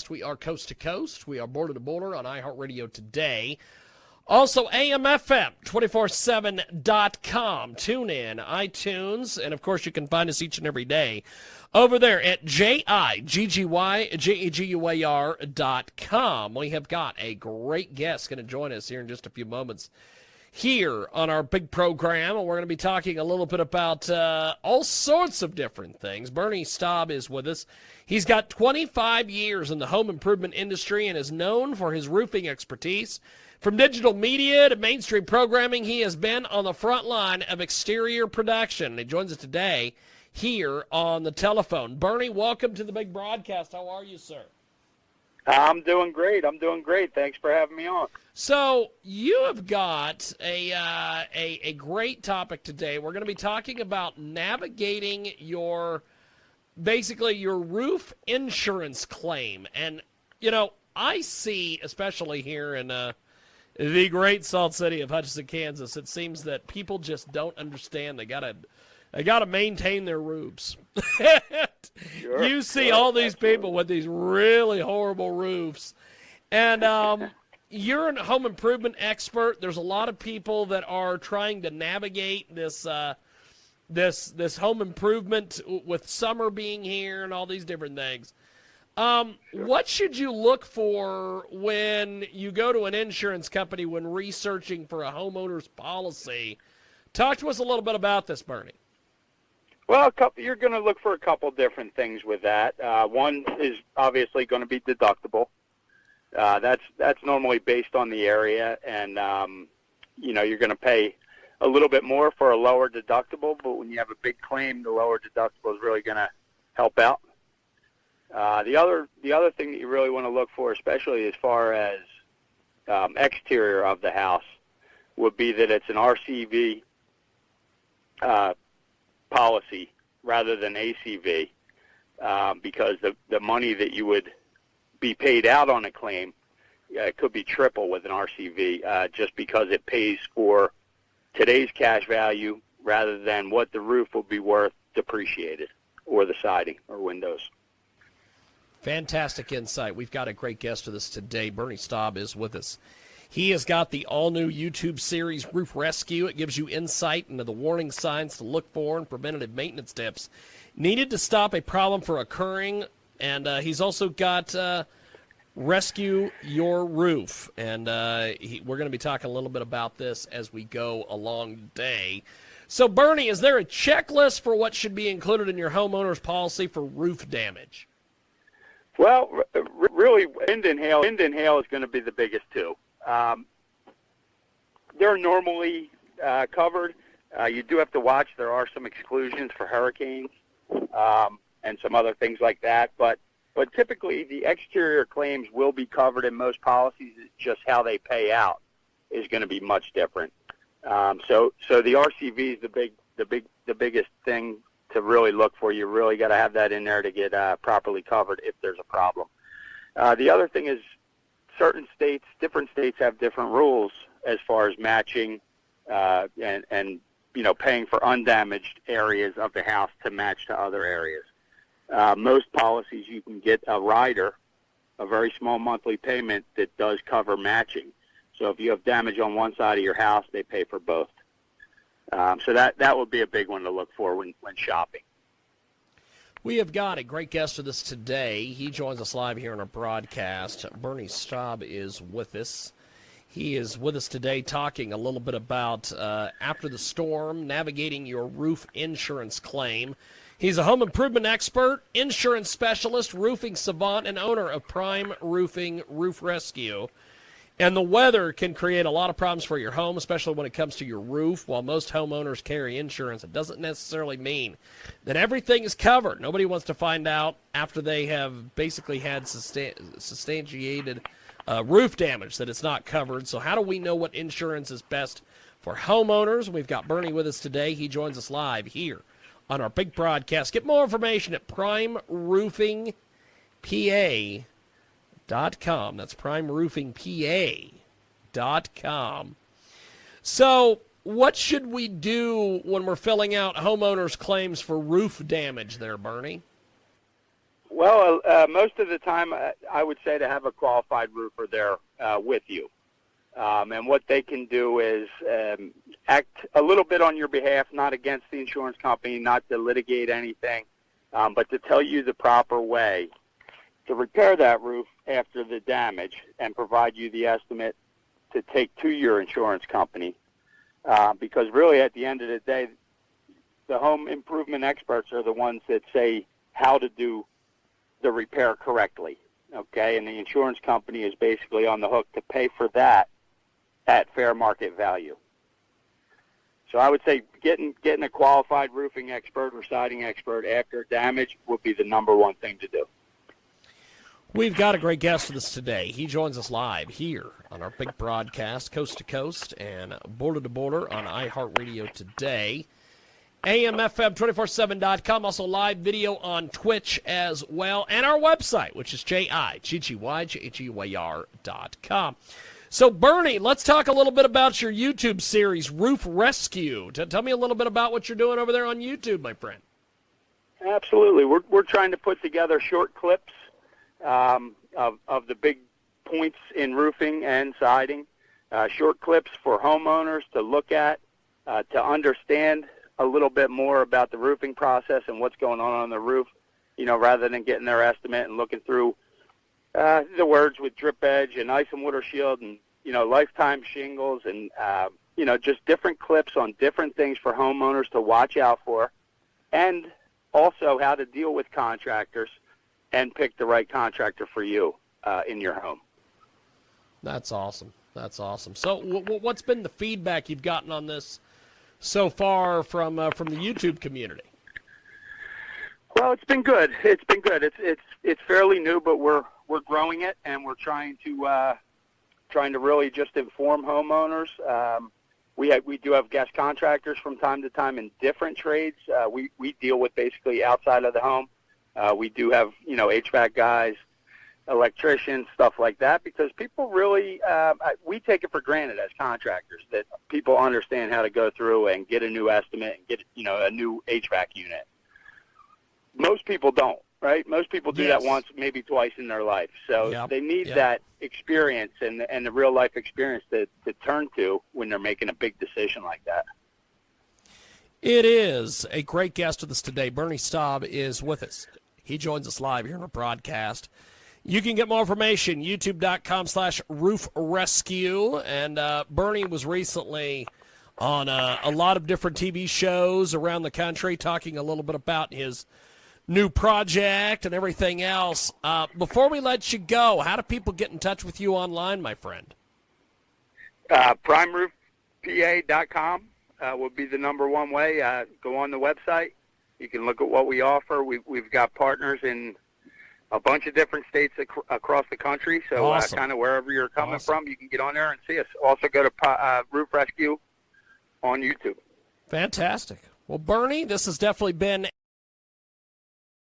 We are coast to coast. We are border to border on iHeartRadio today. Also, AMFM, 247.com. Tune in, iTunes, and of course you can find us each and every day over there at JIGGYJEGUAR.com. We have got a great guest going to join us here in just a few moments here on our big program, and we're going to be talking a little bit about all sorts of different things. Bernie Staub is with us. He's got 25 years in the home improvement industry and is known for his roofing expertise. From digital media to mainstream programming, he has been on the front line of exterior production. He joins us today here on the telephone. Bernie, welcome to the big broadcast. How are you, sir? I'm doing great. Thanks for having me on. So you have got a great topic today. We're going to be talking about navigating your roof insurance claim. And, you know, I see, especially here in the great salt city of Hutchinson, Kansas, it seems that people just don't understand. They gotta maintain their roofs. You see all these people with these really horrible roofs. And you're a home improvement expert. There's a lot of people that are trying to navigate this home improvement with summer being here and all these different things. What should you look for when you go to an insurance company when researching for a homeowner's policy? Talk to us a little bit about this, Bernie. Well, you're going to look for a couple different things with that. One is obviously going to be deductible. That's normally based on the area, and you're going to pay a little bit more for a lower deductible. But when you have a big claim, the lower deductible is really going to help out. The other thing that you really want to look for, especially as far as exterior of the house, would be that it's an RCV policy rather than ACV, because the money that you would be paid out on a claim could be triple with an RCV, just because it pays for today's cash value rather than what the roof will be worth depreciated, or the siding or windows. Fantastic insight. We've got a great guest with us today. Bernie Staub is with us. He has got the all-new YouTube series, Roof Rescue. It gives you insight into the warning signs to look for and preventative maintenance tips needed to stop a problem from occurring. And he's also got Rescue Your Roof. And we're going to be talking a little bit about this as we go along today. So, Bernie, is there a checklist for what should be included in your homeowner's policy for roof damage? Well, really, wind and hail is going to be the biggest two. They're normally covered. You do have to watch. There are some exclusions for hurricanes and some other things like that. But typically, the exterior claims will be covered in most policies. It's just how they pay out is going to be much different. So the RCV is the biggest thing to really look for. You really got to have that in there to get properly covered if there's a problem. The other thing is, different states have different rules as far as matching and paying for undamaged areas of the house to match to other areas. Most policies you can get a rider, a very small monthly payment that does cover matching. So if you have damage on one side of your house, they pay for both. So that would be a big one to look for when shopping. We have got a great guest with us today. He joins us live here on our broadcast. Bernie Staub is with us. He is with us today talking a little bit about after the storm, navigating your roof insurance claim. He's a home improvement expert, insurance specialist, roofing savant, and owner of Prime Roofing Roof Rescue. And the weather can create a lot of problems for your home, especially when it comes to your roof. While most homeowners carry insurance, it doesn't necessarily mean that everything is covered. Nobody wants to find out after they have basically had substantiated roof damage that it's not covered. So how do we know what insurance is best for homeowners? We've got Bernie with us today. He joins us live here on our big broadcast. Get more information at primeroofingpa.com. That's primeroofingpa.com. So what should we do when we're filling out homeowners' claims for roof damage there, Bernie? Well, most of the time, I would say to have a qualified roofer there with you. And what they can do is act a little bit on your behalf, not against the insurance company, not to litigate anything, but to tell you the proper way to repair that roof after the damage and provide you the estimate to take to your insurance company. Because really, at the end of the day, the home improvement experts are the ones that say how to do the repair correctly, okay? And the insurance company is basically on the hook to pay for that at fair market value. So I would say getting a qualified roofing expert or siding expert after damage would be the number one thing to do. We've got a great guest with us today. He joins us live here on our big broadcast, coast to coast and border to border on iHeartRadio today. AMFM247.com, also live video on Twitch as well, and our website, which is JIGGYJGYR.com. So, Bernie, let's talk a little bit about your YouTube series, Roof Rescue. Tell me a little bit about what you're doing over there on YouTube, my friend. Absolutely. We're trying to put together short clips of the big points in roofing and siding, short clips for homeowners to look at, to understand a little bit more about the roofing process and what's going on the roof, rather than getting their estimate and looking through the words with drip edge and ice and water shield and, lifetime shingles and, just different clips on different things for homeowners to watch out for, and also how to deal with contractors and pick the right contractor for you in your home. That's awesome. That's awesome. So what's been the feedback you've gotten on this so far from the YouTube community? Well, it's been good. It's been good. It's fairly new, but we're growing it, and we're trying to really just inform homeowners. We do have guest contractors from time to time in different trades. We deal with basically outside of the home. We do have HVAC guys, electricians, stuff like that, because people really we take it for granted as contractors that people understand how to go through and get a new estimate and get a new HVAC unit. Most people don't, right? Most people do that once, maybe twice in their life. So they need that experience and the real life experience to turn to when they're making a big decision like that. It is a great guest with us today. Bernie Staub is with us. He joins us live here on our broadcast. You can get more information, youtube.com/roofrescue. And Bernie was recently on a lot of different TV shows around the country talking a little bit about his new project and everything else. Before we let you go, how do people get in touch with you online, my friend? PrimeRoofPA.com would be the number one way. Go on the website. You can look at what we offer. We've got partners in a bunch of different states across the country, so awesome. Kind of wherever you're coming from, you can get on there and see us. Also go to Roof Rescue on YouTube. Fantastic. Well, Bernie, this has definitely been